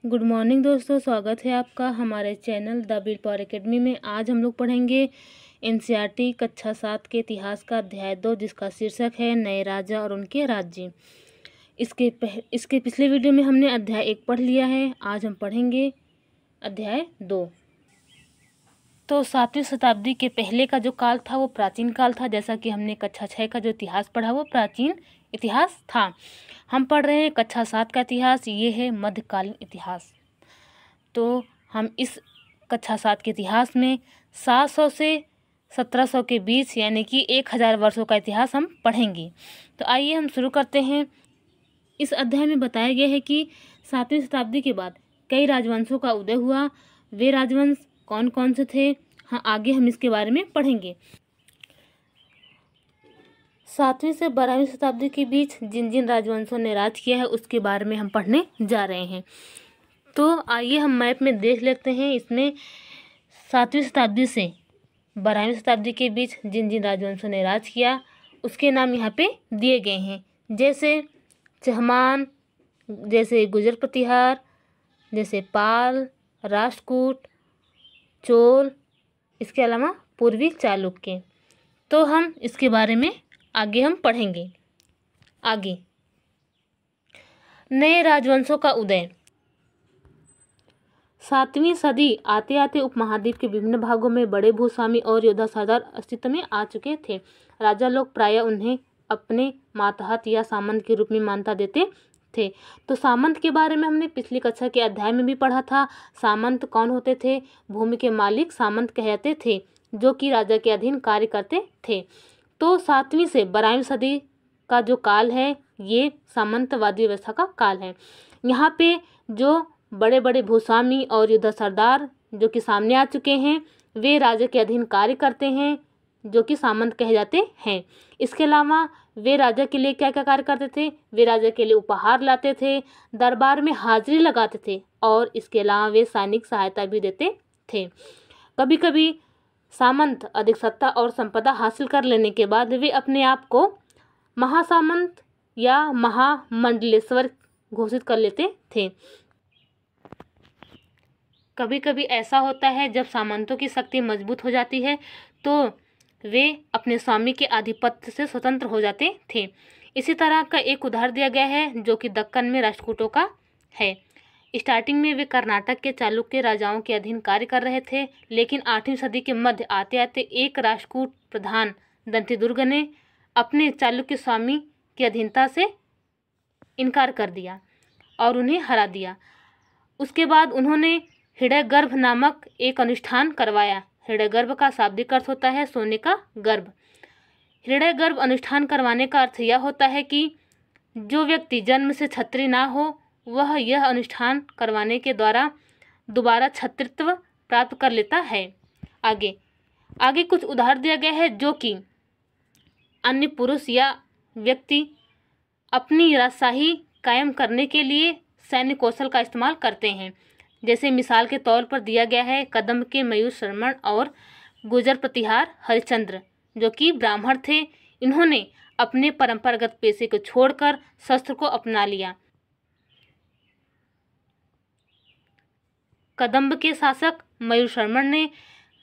Good morning दोस्तों, स्वागत है आपका हमारे channel the bill power academy में। आज हम लोग पढ़ेंगे एनसीईआरटी कक्षा 7 के इतिहास का अध्याय 2, जिसका शीर्षक है नए राजा और उनके राज्य। इसके पिछले वीडियो में हमने अध्याय 1 पढ़ लिया है। आज हम पढ़ेंगे अध्याय 2। तो 7वीं शताब्दी के पहले का जो काल था वो प्राचीन काल था। जैसा कि हमने कक्षा 6 का जो इतिहास पढ़ा वो प्राचीन इतिहास था। हम पढ़ रहे हैं कक्षा 7 का इतिहास, ये है मध्यकालीन इतिहास। तो हम इस कक्षा 7 के इतिहास में 700 से 1700 के बीच यानी कि 1000 वर्षों का इतिहास हम पढ़ेंगे। तो आइए हम शुरू करते हैं। इस अध्याय में बताया गया है कि 7वीं शताब्दी के बाद कई राजवंशों का उदय हुआ। वे राजवंश कौन कौन से थे, हाँ आगे हम इसके बारे में पढ़ेंगे। 7वीं से 12वीं शताब्दी के बीच जिन जिन राजवंशों ने राज किया है उसके बारे में हम पढ़ने जा रहे हैं। तो आइए हम मैप में देख लेते हैं। इसमें 7वीं शताब्दी से 12वीं शताब्दी के बीच जिन जिन राजवंशों ने राज किया उसके नाम यहाँ पे दिए गए हैं। जैसे चहमान, जैसे गुजर प्रतिहार, जैसे पाल, राष्ट्रकूट, चोल, इसके अलावा पूर्वी चालुक्य। तो हम इसके बारे में आगे हम पढ़ेंगे। आगे नए राजवंशों का उदय। 7वीं सदी आते आते उपमहाद्वीप के विभिन्न भागों में बड़े भूस्वामी और योद्धा सरदार अस्तित्व में आ चुके थे। राजा लोग प्रायः उन्हें अपने मातहत या सामंत के रूप में मान्यता देते थे। तो सामंत के बारे में हमने पिछली कक्षा के अध्याय में भी पढ़ा था। सामंत कौन होते थे? भूमि के मालिक सामंत कहते थे, जो कि राजा के अधीन कार्य करते थे। तो 7वीं से 12वीं सदी का जो काल है ये सामंतवादी व्यवस्था का काल है। यहाँ पे जो बड़े बड़े भूस्वामी और युद्ध सरदार जो कि सामने आ चुके हैं, वे राजा के अधीन कार्य करते हैं, जो कि सामंत कहे जाते हैं। इसके अलावा वे राजा के लिए क्या क्या कार्य करते थे? वे राजा के लिए उपहार लाते थे, दरबार में हाजिरी लगाते थे और इसके अलावा वे सैनिक सहायता भी देते थे। कभी कभी सामंत अधिक सत्ता और संपदा हासिल कर लेने के बाद वे अपने आप को महासामंत या महामंडलेश्वर घोषित कर लेते थे। कभी कभी ऐसा होता है जब सामंतों की शक्ति मजबूत हो जाती है तो वे अपने स्वामी के आधिपत्य से स्वतंत्र हो जाते थे। इसी तरह का एक उदाहरण दिया गया है जो कि दक्कन में राष्ट्रकूटों का है। स्टार्टिंग में वे कर्नाटक के चालुक्य राजाओं के अधीन कार्य कर रहे थे, लेकिन 8वीं सदी के मध्य आते आते एक राष्ट्रकूट प्रधान दंतीदुर्ग ने अपने चालुक्य स्वामी की अधीनता से इनकार कर दिया और उन्हें हरा दिया। उसके बाद उन्होंने हृदयगर्भ नामक एक अनुष्ठान करवाया। हृदयगर्भ का शाब्दिक अर्थ होता है सोने का गर्भ। हृदयगर्भ अनुष्ठान करवाने का अर्थ यह होता है कि जो व्यक्ति जन्म से क्षत्रिय ना हो वह यह अनुष्ठान करवाने के द्वारा दोबारा क्षत्रित्व प्राप्त कर लेता है। आगे कुछ उदाहरण दिया गया है जो कि अन्य पुरुष या व्यक्ति अपनी राजशाही कायम करने के लिए सैन्य कौशल का इस्तेमाल करते हैं। जैसे मिसाल के तौर पर दिया गया है कदम्ब के मयूर शर्मण और गुजर प्रतिहार हरिश्चंद्र, जो कि ब्राह्मण थे। इन्होंने अपने परंपरागत पेशे को छोड़कर शस्त्र को अपना लिया। कदम्ब के शासक मयूर शर्मण ने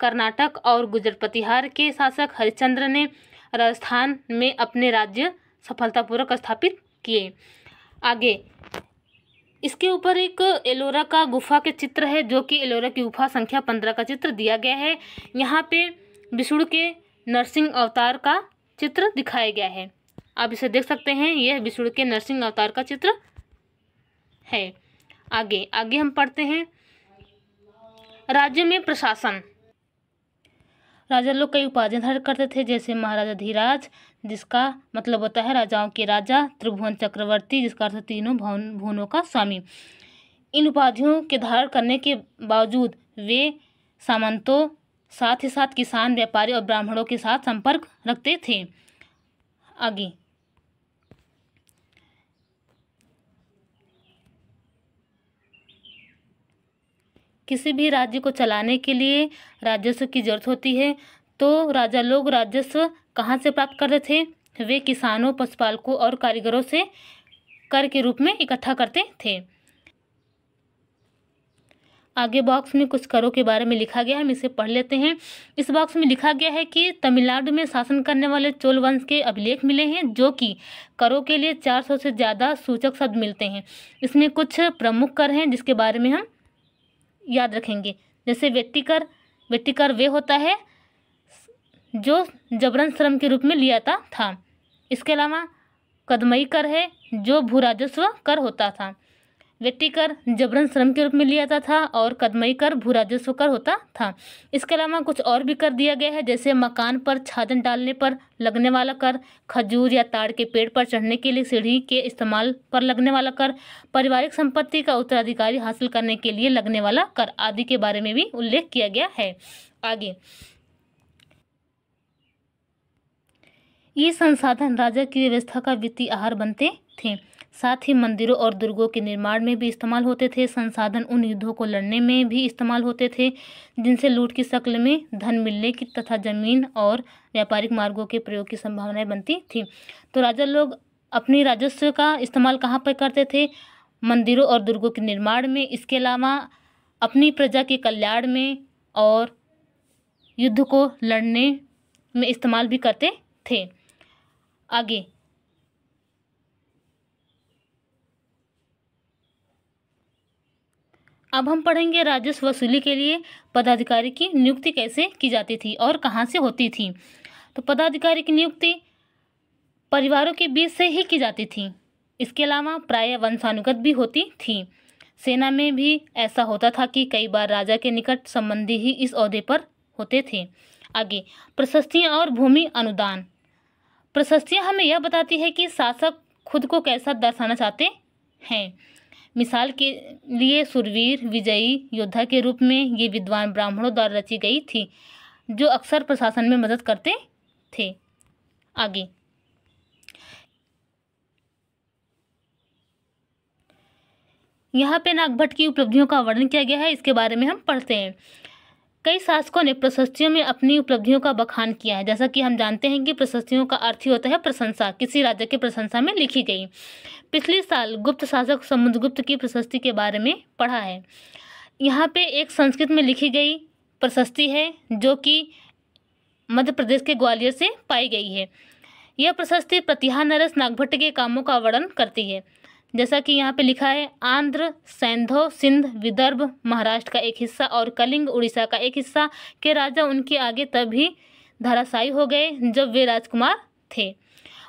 कर्नाटक और गुजर प्रतिहार के शासक हरिश्चंद्र ने राजस्थान में अपने राज्य सफलतापूर्वक स्थापित किए। आगे इसके ऊपर एक एलोरा का गुफा के चित्र है, जो कि एलोरा की गुफा संख्या 15 का चित्र दिया गया है। यहाँ पे विष्णु के नरसिंह अवतार का चित्र दिखाया गया है। आप इसे देख सकते हैं, यह विष्णु के नरसिंह अवतार का चित्र है। आगे हम पढ़ते हैं राज्य में प्रशासन। राजा लोग कई उपाधियां धारण करते थे, जैसे महाराजा धीराज, जिसका मतलब होता है राजाओं के राजा, त्रिभुवन चक्रवर्ती, जिसका अर्थ तीनों भुवनों का स्वामी। इन उपाधियों के धारण करने के बावजूद वे सामंतों, साथ ही साथ किसान, व्यापारी और ब्राह्मणों के साथ संपर्क रखते थे। आगे किसी भी राज्य को चलाने के लिए राजस्व की जरूरत होती है, तो राजा लोग राजस्व कहाँ से प्राप्त करते थे? वे किसानों, पशुपालकों और कारीगरों से कर के रूप में इकट्ठा करते थे। आगे बॉक्स में कुछ करों के बारे में लिखा गया है, हम इसे पढ़ लेते हैं। इस बॉक्स में लिखा गया है कि तमिलनाडु में शासन करने वाले चोल वंश के अभिलेख मिले हैं, जो कि करों के लिए 400 से ज़्यादा सूचक शब्द मिलते हैं। इसमें कुछ प्रमुख कर हैं जिसके बारे में हम याद रखेंगे, जैसे वेट्टी कर वे होता है जो जबरन श्रम के रूप में लिया था। इसके अलावा कदमई कर है जो भू राजस्व कर होता था। वेट्टी कर जबरन श्रम के रूप में लिया जाता था और कदमई कर भू राजस्व कर होता था। इसके अलावा कुछ और भी कर दिया गया है, जैसे मकान पर छाजन डालने पर लगने वाला कर, खजूर या ताड़ के पेड़ पर चढ़ने के लिए सीढ़ी के इस्तेमाल पर लगने वाला कर, पारिवारिक संपत्ति का उत्तराधिकारी हासिल करने के लिए लगने वाला कर आदि के बारे में भी उल्लेख किया गया है। आगे, ये संसाधन राजा की व्यवस्था का वित्तीय आहार बनते थे। साथ ही मंदिरों और दुर्गों के निर्माण में भी इस्तेमाल होते थे। संसाधन उन युद्धों को लड़ने में भी इस्तेमाल होते थे जिनसे लूट की शक्ल में धन मिलने की तथा जमीन और व्यापारिक मार्गों के प्रयोग की संभावनाएं बनती थी। तो राजा लोग अपनी राजस्व का इस्तेमाल कहाँ पर करते थे? मंदिरों और दुर्गों के निर्माण में, इसके अलावा अपनी प्रजा के कल्याण में और युद्ध को लड़ने में इस्तेमाल भी करते थे। आगे, अब हम पढ़ेंगे राजस्व वसूली के लिए पदाधिकारी की नियुक्ति कैसे की जाती थी और कहाँ से होती थी। तो पदाधिकारी की नियुक्ति परिवारों के बीच से ही की जाती थी। इसके अलावा प्रायः वंशानुगत भी होती थी। सेना में भी ऐसा होता था कि कई बार राजा के निकट संबंधी ही इस ओहदे पर होते थे। आगे, प्रशस्तियाँ और भूमि अनुदान। प्रशस्तियाँ हमें यह बताती है कि शासक खुद को कैसा दर्शाना चाहते हैं। मिसाल के लिए शूरवीर, विजयी योद्धा के रूप में ये विद्वान ब्राह्मणों द्वारा रची गई थी, जो अक्सर प्रशासन में मदद करते थे। आगे, यहाँ पे नागभट्ट की उपलब्धियों का वर्णन किया गया है, इसके बारे में हम पढ़ते हैं। कई शासकों ने प्रशस्तियों में अपनी उपलब्धियों का बखान किया है। जैसा कि हम जानते हैं कि प्रशस्तियों का अर्थ ही होता है प्रशंसा, किसी राजा की प्रशंसा में लिखी गई। पिछले साल गुप्त शासक समुद्रगुप्त की प्रशस्ति के बारे में पढ़ा है। यहाँ पे एक संस्कृत में लिखी गई प्रशस्ति है जो कि मध्य प्रदेश के ग्वालियर से पाई गई है। यह प्रशस्ति प्रतिहा नरस नागभट्ट के कामों का वर्णन करती है। जैसा कि यहाँ पे लिखा है, आंध्र, सैंधव, सिंध, विदर्भ, महाराष्ट्र का एक हिस्सा और कलिंग, उड़ीसा का एक हिस्सा के राजा उनके आगे तभी धराशायी हो गए जब वे राजकुमार थे।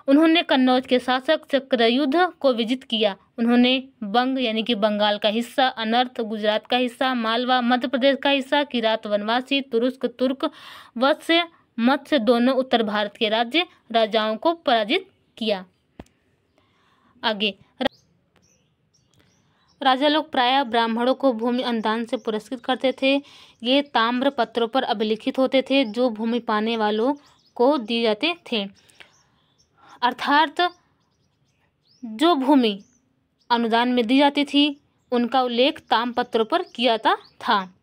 उन्होंने कन्नौज के शासक चक्रयुध को विजित किया। उन्होंने बंग यानी कि बंगाल का हिस्सा, अनर्थ गुजरात का हिस्सा, मालवा मध्य प्रदेश का हिस्सा, किरात वनवासी, तुरुस्क तुर्क, वत्स्य, मत्स्य दोनों उत्तर भारत के राज्य राजाओं को पराजित किया। आगे, राजा लोग प्रायः ब्राह्मणों को भूमि अनुदान से पुरस्कृत करते थे। ये ताम्र पत्रों पर अभिलिखित होते थे जो भूमि पाने वालों को दिए जाते थे। अर्थात जो भूमि अनुदान में दी जाती थी उनका उल्लेख ताम्रपत्रों पर किया जाता था।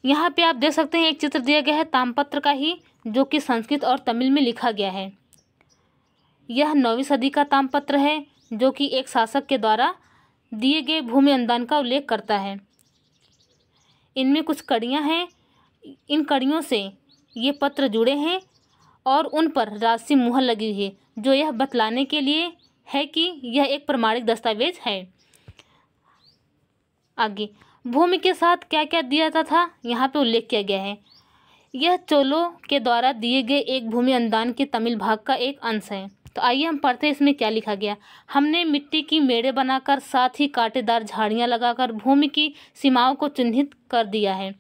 यहाँ पे आप देख सकते हैं एक चित्र दिया गया है ताम्रपत्र का ही, जो कि संस्कृत और तमिल में लिखा गया है। यह 9वीं सदी का ताम्रपत्र है जो कि एक शासक के द्वारा दिए गए भूमि अनुदान का उल्लेख करता है। इनमें कुछ कड़ियाँ हैं, इन कड़ियों से ये पत्र जुड़े हैं और उन पर राजसी मुहर लगी हुई है, जो यह बतलाने के लिए है कि यह एक प्रमाणिक दस्तावेज है। आगे, भूमि के साथ क्या क्या दिया जाता था यहाँ पे उल्लेख किया गया है। यह चोलों के द्वारा दिए गए एक भूमि अनुदान के तमिल भाग का एक अंश है। तो आइए हम पढ़ते हैं इसमें क्या लिखा गया। हमने मिट्टी की मेड़े बनाकर साथ ही कांटेदार झाड़ियाँ लगाकर भूमि की सीमाओं को चिन्हित कर दिया है।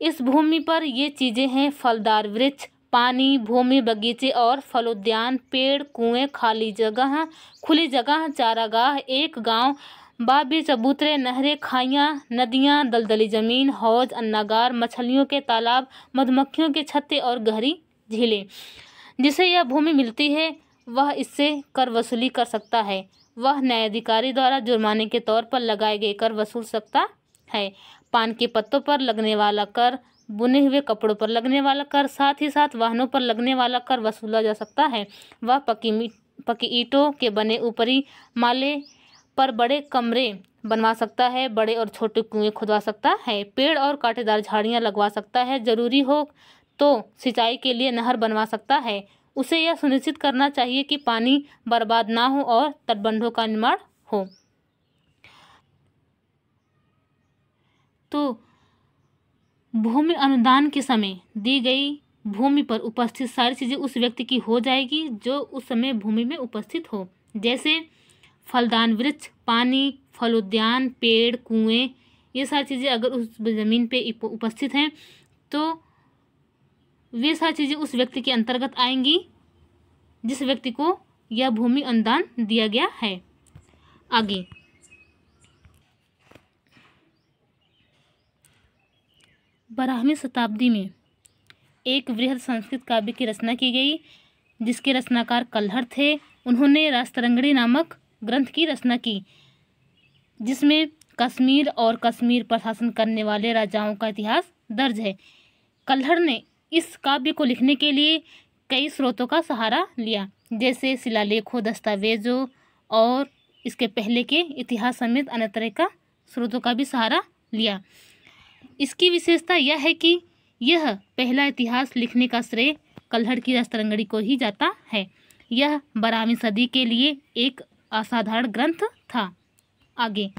इस भूमि पर ये चीज़ें हैं: फलदार वृक्ष, पानी, भूमि, बगीचे और फलोद्यान, पेड़, कुएं, खाली जगह, खुली जगह, चारागाह, एक गांव, बाबी, चबूतरे, नहरें, खाइयाँ, नदियाँ, दलदली जमीन, हौज, अन्नागार, मछलियों के तालाब, मधुमक्खियों के छत्ते और गहरी झीलें। जिसे यह भूमि मिलती है वह इससे कर वसूली कर सकता है। वह न्यायाधिकारी द्वारा जुर्माने के तौर पर लगाए गए कर वसूल सकता है। पान के पत्तों पर लगने वाला कर, बुने हुए कपड़ों पर लगने वाला कर, साथ ही साथ वाहनों पर लगने वाला कर वसूला जा सकता है। वह पक्की ईंटों के बने ऊपरी माले पर बड़े कमरे बनवा सकता है, बड़े और छोटे कुएं खुदवा सकता है, पेड़ और कांटेदार झाड़ियां लगवा सकता है, जरूरी हो तो सिंचाई के लिए नहर बनवा सकता है। उसे यह सुनिश्चित करना चाहिए कि पानी बर्बाद ना हो और तटबंधों का निर्माण हो। तो भूमि अनुदान के समय दी गई भूमि पर उपस्थित सारी चीज़ें उस व्यक्ति की हो जाएगी जो उस समय भूमि में उपस्थित हो, जैसे फलदान वृक्ष, पानी, फल उद्यान, पेड़, कुएं, ये सारी चीज़ें अगर उस ज़मीन पे उपस्थित हैं तो वे सारी चीज़ें उस व्यक्ति के अंतर्गत आएंगी जिस व्यक्ति को यह भूमि अनुदान दिया गया है। आगे 12वीं शताब्दी में एक बृहद संस्कृत काव्य की रचना की गई जिसके रचनाकार कल्हड़ थे। उन्होंने राजतरंगिणी नामक ग्रंथ की रचना की जिसमें कश्मीर और कश्मीर पर शासन करने वाले राजाओं का इतिहास दर्ज है। कल्हड़ ने इस काव्य को लिखने के लिए कई स्रोतों का सहारा लिया, जैसे शिलालेखों, दस्तावेजों और इसके पहले के इतिहास समेत अन्य तरह का स्रोतों का भी सहारा लिया। इसकी विशेषता यह है कि यह पहला इतिहास लिखने का श्रेय कल्हड़ की राजतरंगिणी को ही जाता है। यह 12वीं सदी के लिए एक असाधारण ग्रंथ था। आगे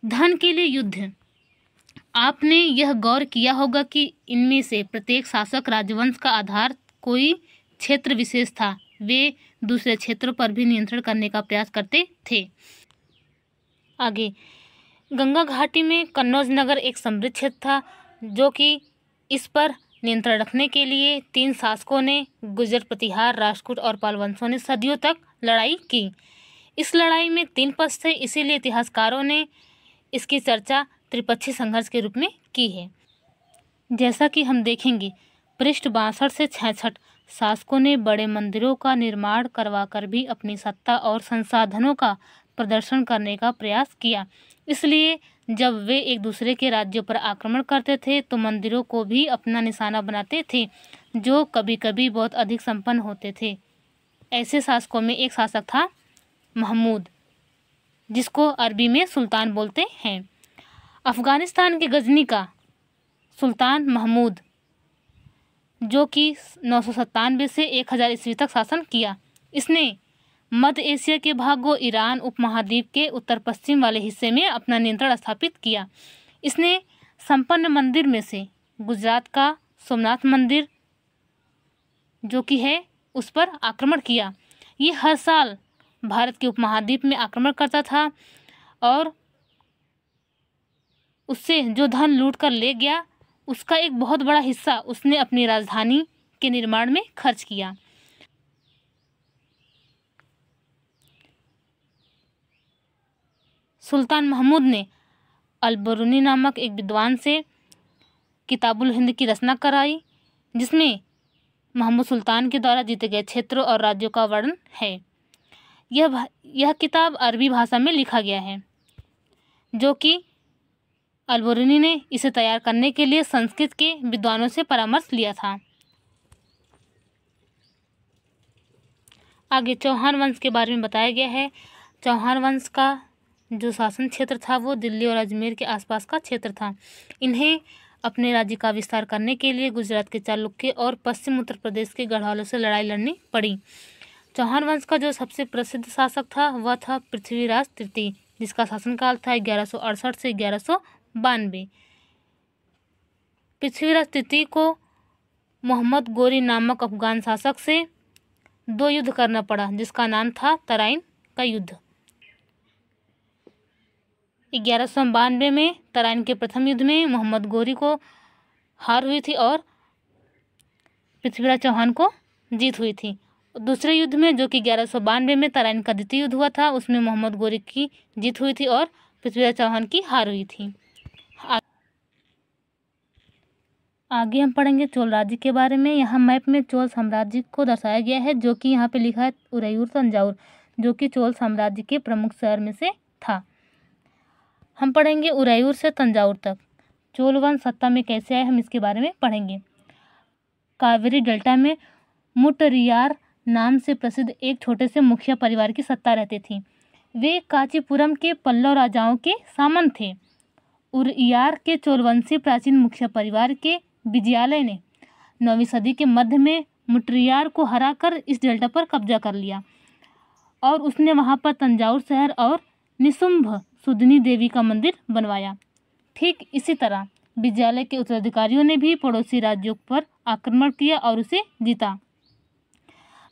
धन के लिए युद्ध। आपने यह गौर किया होगा कि इनमें से प्रत्येक शासक राजवंश का आधार कोई क्षेत्र विशेष था। वे दूसरे क्षेत्रों पर भी नियंत्रण करने का प्रयास करते थे। आगे गंगा घाटी में कन्नौज नगर एक समृद्ध क्षेत्र था जो कि इस पर नियंत्रण रखने के लिए 3 शासकों ने गुर्जर, प्रतिहार, राजपूत और पाल वंशों ने सदियों तक लड़ाई की। इस लड़ाई में 3 पक्ष थे, इसीलिए इतिहासकारों ने इसकी चर्चा त्रिपक्षीय संघर्ष के रूप में की है। जैसा कि हम देखेंगे, पृष्ठ 62 से 66 शासकों ने बड़े मंदिरों का निर्माण करवाकर भी अपनी सत्ता और संसाधनों का प्रदर्शन करने का प्रयास किया। इसलिए जब वे एक दूसरे के राज्यों पर आक्रमण करते थे तो मंदिरों को भी अपना निशाना बनाते थे, जो कभी कभी बहुत अधिक संपन्न होते थे। ऐसे शासकों में एक शासक था महमूद, जिसको अरबी में सुल्तान बोलते हैं। अफगानिस्तान के गजनी का सुल्तान महमूद, जो कि 997 से 1000 ईस्वी तक शासन किया। इसने मध्य एशिया के भागों, ईरान उपमहाद्वीप के उत्तर पश्चिम वाले हिस्से में अपना नियंत्रण स्थापित किया। इसने संपन्न मंदिर में से गुजरात का सोमनाथ मंदिर जो कि है उस पर आक्रमण किया। ये हर साल भारत के उपमहाद्वीप में आक्रमण करता था और उससे जो धन लूट कर ले गया उसका एक बहुत बड़ा हिस्सा उसने अपनी राजधानी के निर्माण में खर्च किया। सुल्तान महमूद ने अल-बरूनी नामक एक विद्वान से किताबुल हिंद की रचना कराई, जिसमें महमूद सुल्तान के द्वारा जीते गए क्षेत्रों और राज्यों का वर्णन है। यह किताब अरबी भाषा में लिखा गया है, जो कि अल-बरूनी ने इसे तैयार करने के लिए संस्कृत के विद्वानों से परामर्श लिया था। आगे चौहान वंश के बारे में बताया गया है। चौहान वंश का जो शासन क्षेत्र था वो दिल्ली और अजमेर के आसपास का क्षेत्र था। इन्हें अपने राज्य का विस्तार करने के लिए गुजरात के चालुक्य और पश्चिम उत्तर प्रदेश के गढ़वालों से लड़ाई लड़नी पड़ी। चौहान वंश का जो सबसे प्रसिद्ध शासक था वह था पृथ्वीराज तृतीय, जिसका शासनकाल था 1168 से 1192। पृथ्वीराज तृतीय को मोहम्मद गोरी नामक अफगान शासक से 2 युद्ध करना पड़ा, जिसका नाम था तराइन का युद्ध। 1192 में तराइन के प्रथम युद्ध में मोहम्मद गोरी को हार हुई थी और पृथ्वीराज चौहान को जीत हुई थी। दूसरे युद्ध में जो कि 1192 में तराइन का द्वितीय युद्ध हुआ था, उसमें मोहम्मद गोरी की जीत हुई थी और पृथ्वीराज चौहान की हार हुई थी। आगे हम पढ़ेंगे चोल राज्य के बारे में। यहाँ मैप में चोल साम्राज्य को दर्शाया गया है, जो कि यहाँ पे लिखा है उरैयूर तंजावुर, जो कि चोल साम्राज्य के प्रमुख शहर में से था। हम पढ़ेंगे उरैयूर से तंजावुर तक चोल वंश सत्ता में कैसे आए, हम इसके बारे में पढ़ेंगे। कावेरी डेल्टा में मुट्टरियार नाम से प्रसिद्ध एक छोटे से मुखिया परिवार की सत्ता रहती थी। वे कांचीपुरम के पल्लव राजाओं के सामंत थे। उरैयार के चोलवंशी प्राचीन मुखिया परिवार के विजयालय ने 9वीं सदी के मध्य में मुट्टियार को हराकर इस डेल्टा पर कब्जा कर लिया और उसने वहां पर तंजावुर शहर और निशुंभ सुदनी देवी का मंदिर बनवाया। ठीक इसी तरह विजयालय के उत्तराधिकारियों ने भी पड़ोसी राज्यों पर आक्रमण किया और उसे जीता।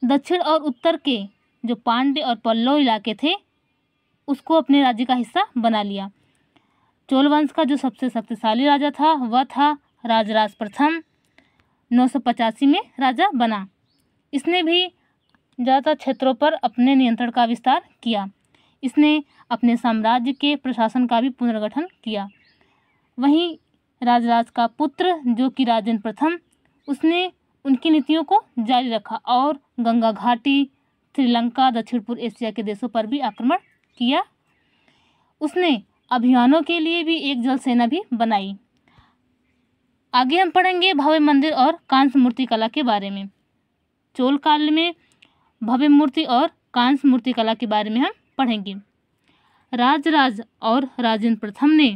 दक्षिण और उत्तर के जो पांड्य और पल्लव इलाके थे उसको अपने राज्य का हिस्सा बना लिया। चोल वंश का जो सबसे शक्तिशाली राजा था वह था राजराज प्रथम। 985 में राजा बना। इसने भी ज़्यादातर क्षेत्रों पर अपने नियंत्रण का विस्तार किया। इसने अपने साम्राज्य के प्रशासन का भी पुनर्गठन किया। वहीं राजराज का पुत्र जो कि राजेंद्र प्रथम, उसने उनकी नीतियों को जारी रखा और गंगा घाटी, श्रीलंका, दक्षिण पूर्व एशिया के देशों पर भी आक्रमण किया। उसने अभियानों के लिए भी एक जल सेना भी बनाई। आगे हम पढ़ेंगे भव्य मंदिर और कांस्य मूर्ति कला के बारे में। चोल काल में भव्य मूर्ति और कांस्य मूर्ति कला के बारे में हम पढ़ेंगे। राजराज और राजेंद्र प्रथम ने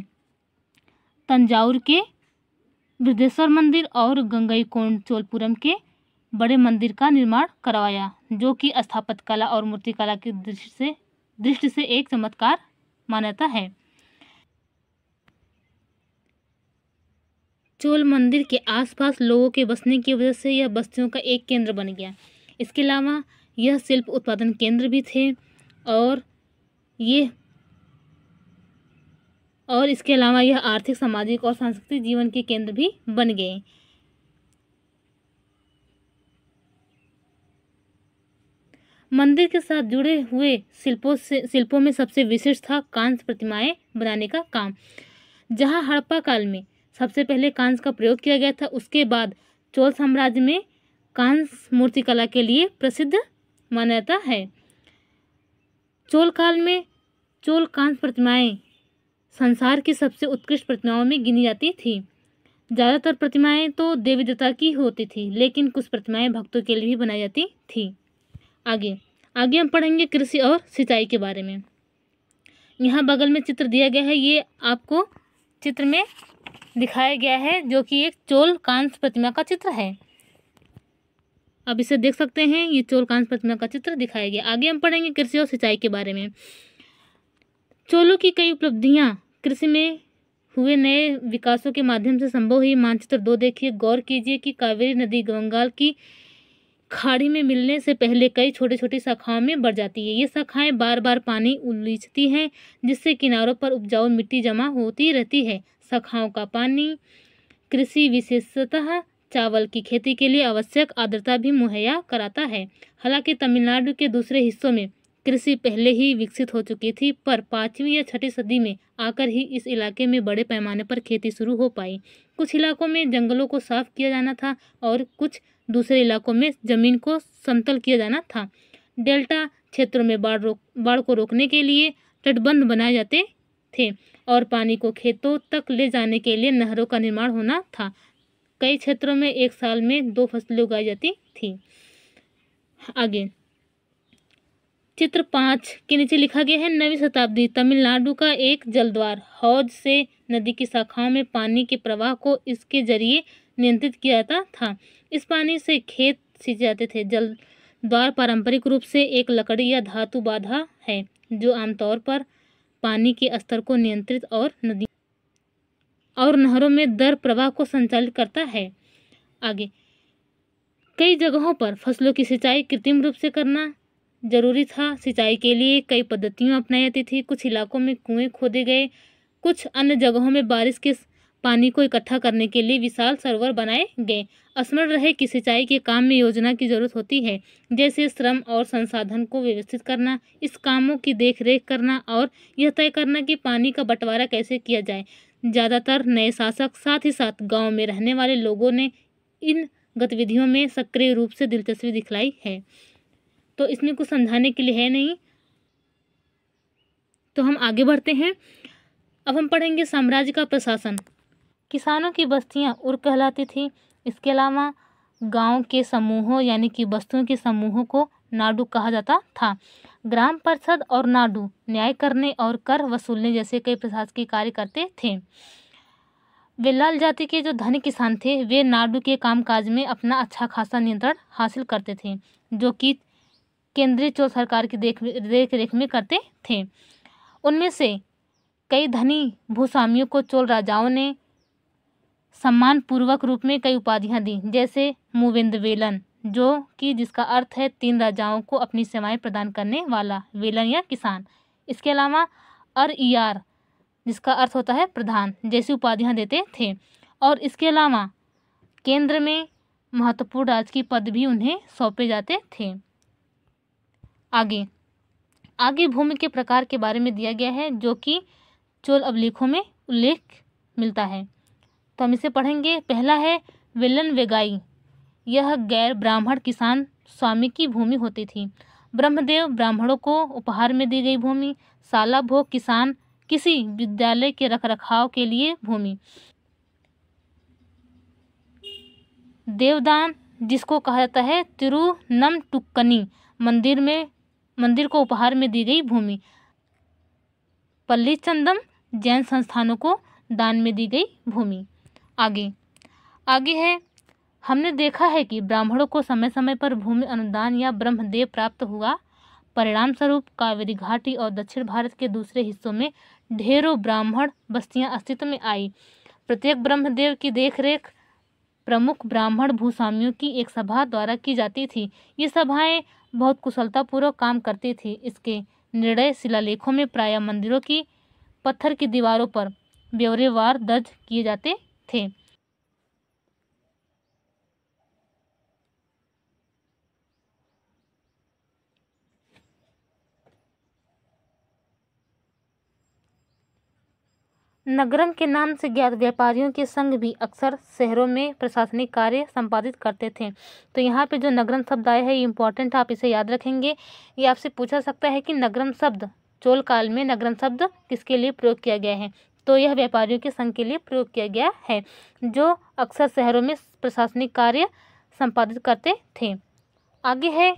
तंजावुर के बृहदेश्वर मंदिर और गंगईकोंड चोलपुरम के बड़े मंदिर का निर्माण करवाया, जो कि स्थापत्य कला और मूर्ति कला की दृष्टि से एक चमत्कार मान्यता है। चोल मंदिर के आसपास लोगों के बसने की वजह से यह बस्तियों का एक केंद्र बन गया। इसके अलावा यह शिल्प उत्पादन केंद्र भी थे और इसके अलावा यह आर्थिक, सामाजिक और सांस्कृतिक जीवन के केंद्र भी बन गए। मंदिर के साथ जुड़े हुए शिल्पों में सबसे विशिष्ट था कांस्य प्रतिमाएं बनाने का काम। जहां हड़प्पा काल में सबसे पहले कांस्य का प्रयोग किया गया था, उसके बाद चोल साम्राज्य में कांस्य मूर्ति कला के लिए प्रसिद्ध मान्यता है। चोल काल में चोल कांस्य प्रतिमाएं संसार की सबसे उत्कृष्ट प्रतिमाओं में गिनी जाती थी। ज़्यादातर प्रतिमाएं तो देवी देवता की होती थी, लेकिन कुछ प्रतिमाएं भक्तों के लिए भी बनाई जाती थी। आगे हम पढ़ेंगे कृषि और सिंचाई के बारे में। यहाँ बगल में चित्र दिया गया है, ये आपको चित्र में दिखाया गया है, जो कि एक चोल कांस्य प्रतिमा का चित्र है। अब इसे देख सकते हैं, ये चोल कांस्य प्रतिमा का चित्र दिखाया गया। आगे हम पढ़ेंगे कृषि और सिंचाई के बारे में। चोलों की कई उपलब्धियां कृषि में हुए नए विकासों के माध्यम से संभव हुई। मानचित्र 2 देखिए। गौर कीजिए कि कावेरी नदी बंगाल की खाड़ी में मिलने से पहले कई छोटी छोटी शाखाओं में बढ़ जाती है। ये शाखाएं बार बार पानी उलीचती हैं, जिससे किनारों पर उपजाऊ मिट्टी जमा होती रहती है। शाखाओं का पानी कृषि, विशेषतः चावल की खेती के लिए आवश्यक आर्द्रता भी मुहैया कराता है। हालांकि तमिलनाडु के दूसरे हिस्सों में कृषि पहले ही विकसित हो चुकी थी, पर 5वीं या 6वीं सदी में आकर ही इस इलाके में बड़े पैमाने पर खेती शुरू हो पाई। कुछ इलाकों में जंगलों को साफ किया जाना था और कुछ दूसरे इलाकों में जमीन को समतल किया जाना था। डेल्टा क्षेत्रों में बाढ़ को रोकने के लिए तटबंध बनाए जाते थे और पानी को खेतों तक ले जाने के लिए नहरों का निर्माण होना था। कई क्षेत्रों में एक साल में 2 फसलें उगाई जाती थी। आगे चित्र 5 के नीचे लिखा गया है, 9वीं शताब्दी तमिलनाडु का एक जलद्वार हौज से नदी की शाखाओं में पानी के प्रवाह को इसके जरिए नियंत्रित किया जाता था। इस पानी से खेत सींचे जाते थे। जलद्वार पारंपरिक रूप से एक लकड़ी या धातु बाधा है, जो आमतौर पर पानी के स्तर को नियंत्रित और नदी और नहरों में दर प्रवाह को संचालित करता है। आगे कई जगहों पर फसलों की सिंचाई कृत्रिम रूप से करना जरूरी था। सिंचाई के लिए कई पद्धतियां अपनाई जाती थी। कुछ इलाकों में कुएं खोदे गए, कुछ अन्य जगहों में बारिश के पानी को इकट्ठा करने के लिए विशाल सरोवर बनाए गए। स्मरण रहे कि सिंचाई के काम में योजना की जरूरत होती है, जैसे श्रम और संसाधन को व्यवस्थित करना, इस कामों की देखरेख करना और यह तय करना कि पानी का बंटवारा कैसे किया जाए। ज़्यादातर नए शासक, साथ ही साथ गाँव में रहने वाले लोगों ने इन गतिविधियों में सक्रिय रूप से दिलचस्पी दिखलाई है। तो इसमें कुछ समझाने के लिए है नहीं, तो हम आगे बढ़ते हैं। अब हम पढ़ेंगे साम्राज्य का प्रशासन। किसानों की बस्तियां उर कहलाती थी। इसके अलावा गांव के समूहों यानी कि बस्तियों के समूहों को नाडु कहा जाता था। ग्राम परिषद और नाडु न्याय करने और कर वसूलने जैसे कई प्रशासकीय कार्य करते थे। वेल्लाल जाति के जो धनी किसान थे वे नाडु के कामकाज में अपना अच्छा खासा नियंत्रण हासिल करते थे, जो कि केंद्रीय चोल सरकार की देख रेख में करते थे। उनमें से कई धनी भूस्वामियों को चोल राजाओं ने सम्मान पूर्वक रूप में कई उपाधियां दी, जैसे मूवेंद्रवेलन, जो कि जिसका अर्थ है 3 राजाओं को अपनी सेवाएं प्रदान करने वाला, वेलन या किसान। इसके अलावा अर-इयार, जिसका अर्थ होता है प्रधान, जैसी उपाधियां देते थे। और इसके अलावा केंद्र में महत्वपूर्ण राजकीय पद भी उन्हें सौंपे जाते थे। आगे भूमि के प्रकार के बारे में दिया गया है, जो कि चोल अभिलेखों में उल्लेख मिलता है, तो हम इसे पढ़ेंगे। पहला है वेलन वेगाई। यह गैर ब्राह्मण किसान स्वामी की भूमि होती थी। ब्रह्मदेव, ब्राह्मणों को उपहार में दी गई भूमि। साला भोग, किसान किसी विद्यालय के रखरखाव के लिए भूमि। देवदान, जिसको कहा जाता है तिरुनमटुक्कनी, मंदिर को उपहार में दी गई भूमि। पल्ली चंदम, जैन संस्थानों को दान में दी गई भूमि। आगे है, हमने देखा है कि ब्राह्मणों को समय समय पर भूमि अनुदान या ब्रह्मदेव प्राप्त हुआ। परिणाम स्वरूप कावेरी घाटी और दक्षिण भारत के दूसरे हिस्सों में ढेरों ब्राह्मण बस्तियां अस्तित्व में आई। प्रत्येक ब्रह्मदेव की देखरेख प्रमुख ब्राह्मण भूस्वामियों की एक सभा द्वारा की जाती थी। ये सभाएं बहुत कुशलतापूर्वक काम करती थी। इसके निर्णय शिलालेखों में प्रायः मंदिरों की पत्थर की दीवारों पर ब्यौरेवार दर्ज किए जाते थे। नगरम के नाम से ज्ञात व्यापारियों के संघ भी अक्सर शहरों में प्रशासनिक कार्य संपादित करते थे। तो यहाँ पे जो नगरम शब्द आया है ये इम्पोर्टेंट, आप इसे याद रखेंगे। ये आपसे पूछा सकता है कि नगरम शब्द चोल काल में नगरम शब्द किसके लिए प्रयोग किया गया है, तो यह व्यापारियों के संघ के लिए प्रयोग किया गया है, जो अक्सर शहरों में प्रशासनिक कार्य संपादित करते थे। आगे है,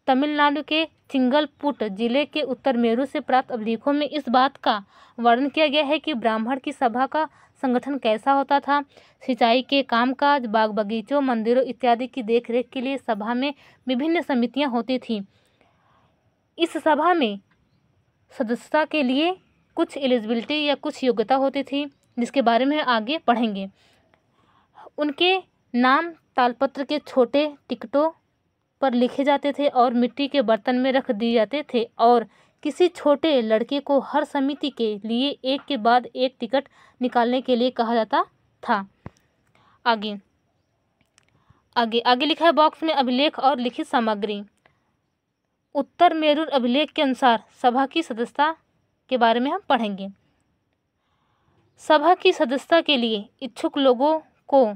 तमिलनाडु के चिंगलपुट जिले के उत्तर मेरू से प्राप्त अभिलेखों में इस बात का वर्णन किया गया है कि ब्राह्मण की सभा का संगठन कैसा होता था। सिंचाई के कामकाज, बाग बगीचों, मंदिरों इत्यादि की देखरेख के लिए सभा में विभिन्न समितियां होती थीं। इस सभा में सदस्यता के लिए कुछ एलिजिबिलिटी या कुछ योग्यता होती थी, जिसके बारे में आगे पढ़ेंगे। उनके नाम तालपत्र के छोटे टिकटों पर लिखे जाते थे और मिट्टी के बर्तन में रख दिए जाते थे, और किसी छोटे लड़के को हर समिति के लिए एक के बाद एक टिकट निकालने के लिए कहा जाता था। आगे लिखा है बॉक्स में, अभिलेख और लिखित सामग्री। उत्तर मेरूर अभिलेख के अनुसार सभा की सदस्यता के बारे में हम पढ़ेंगे। सभा की सदस्यता के लिए इच्छुक लोगों को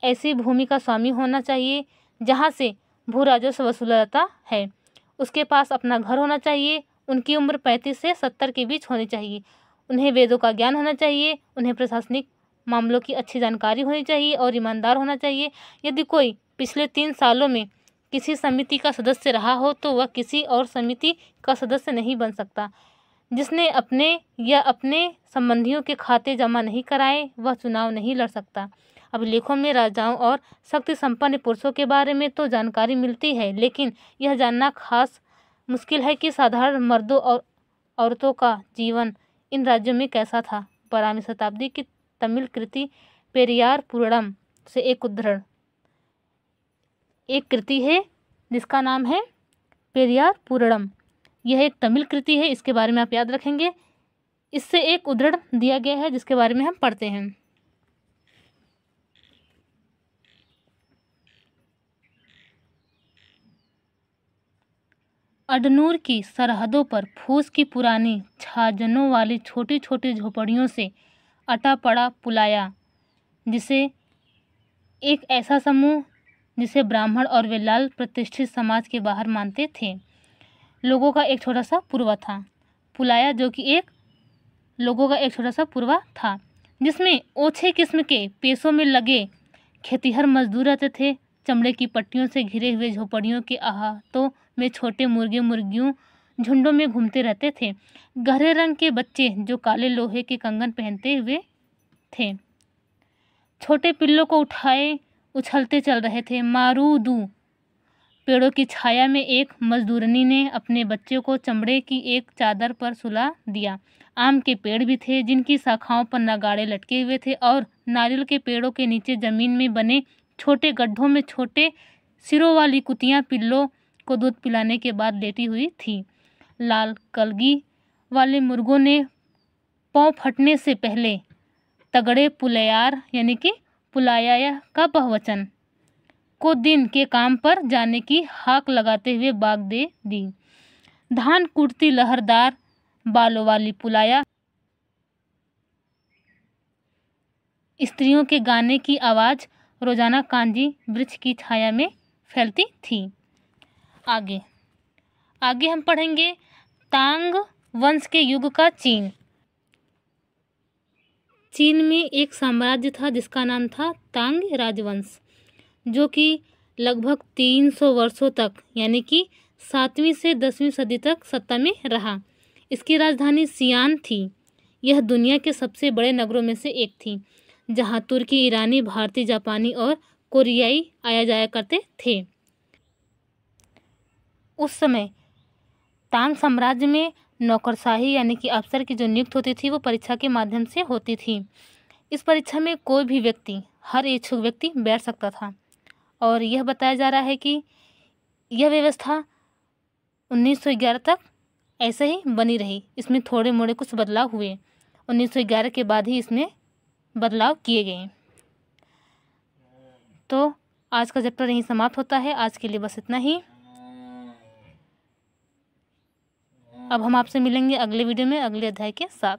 ऐसी भूमि का स्वामी होना चाहिए जहाँ से भू राजस्व वसूला जाता है। उसके पास अपना घर होना चाहिए। उनकी उम्र 35 से 70 के बीच होनी चाहिए। उन्हें वेदों का ज्ञान होना चाहिए। उन्हें प्रशासनिक मामलों की अच्छी जानकारी होनी चाहिए और ईमानदार होना चाहिए। यदि कोई पिछले 3 सालों में किसी समिति का सदस्य रहा हो तो वह किसी और समिति का सदस्य नहीं बन सकता। जिसने अपने या अपने संबंधियों के खाते जमा नहीं कराए वह चुनाव नहीं लड़ सकता। अभिलेखों में राजाओं और शक्ति संपन्न पुरुषों के बारे में तो जानकारी मिलती है, लेकिन यह जानना खास मुश्किल है कि साधारण मर्दों और औरतों का जीवन इन राज्यों में कैसा था। 12वीं शताब्दी की तमिल कृति पेरियार पुरड़म से एक कृति है जिसका नाम है पेरियार पुरड़म। यह एक तमिल कृति है, इसके बारे में आप याद रखेंगे। इससे एक उद्धरण दिया गया है जिसके बारे में हम पढ़ते हैं। अडनूर की सरहदों पर फूस की पुरानी छाजनों वाली छोटी छोटी झोपड़ियों से अटा पड़ा पुलाया, जिसे एक ऐसा समूह जिसे ब्राह्मण और वेल्लाल प्रतिष्ठित समाज के बाहर मानते थे, लोगों का एक छोटा सा पुरवा था। पुलाया जो कि एक लोगों का एक छोटा सा पुरवा था, जिसमें ओछे किस्म के पेशों में लगे खेतिहर मजदूर रहते थे। चमड़े की पट्टियों से घिरे हुए झोपड़ियों के अहातों में छोटे मुर्गे मुर्गियों झुंडों में घूमते रहते थे। गहरे रंग के बच्चे जो काले लोहे के कंगन पहनते हुए थे, छोटे पिल्लों को उठाए उछलते चल रहे थे। मारूदू पेड़ों की छाया में एक मजदूरनी ने अपने बच्चे को चमड़े की एक चादर पर सुला दिया। आम के पेड़ भी थे जिनकी शाखाओं पर नगाड़े लटके हुए थे, और नारियल के पेड़ों के नीचे जमीन में बने छोटे गड्ढों में छोटे सिरों वाली कुतियां पिल्लों को दूध पिलाने के बाद लेटी हुई थी। लाल कलगी वाले मुर्गों ने पाँव फटने से पहले तगड़े पुलयार यानी कि पुलाया का बहुवचन को दिन के काम पर जाने की हाक लगाते हुए बाग दे दी। धान कूटती लहरदार बालों वाली पुलाया स्त्रियों के गाने की आवाज़ रोजाना कांजी वृक्ष की छाया में फैलती थी। आगे हम पढ़ेंगे तांग वंश के युग का चीन। चीन में एक साम्राज्य था जिसका नाम था तांग राजवंश, जो कि लगभग 300 वर्षों तक यानी कि 7वीं से 10वीं सदी तक सत्ता में रहा। इसकी राजधानी सियान थी। यह दुनिया के सबसे बड़े नगरों में से एक थी, जहां तुर्की, ईरानी, भारतीय, जापानी और कोरियाई आया जाया करते थे। उस समय तांग साम्राज्य में नौकरशाही यानी कि अफसर की जो नियुक्त होती थी वो परीक्षा के माध्यम से होती थी। इस परीक्षा में कोई भी व्यक्ति, हर इच्छुक व्यक्ति बैठ सकता था, और यह बताया जा रहा है कि यह व्यवस्था 1911 तक ऐसे ही बनी रही। इसमें थोड़े मोड़े कुछ बदलाव हुए। 1911 के बाद ही इसमें बदलाव किए गए। तो आज का चैप्टर यहीं समाप्त होता है। आज के लिए बस इतना ही। अब हम आपसे मिलेंगे अगले वीडियो में अगले अध्याय के साथ।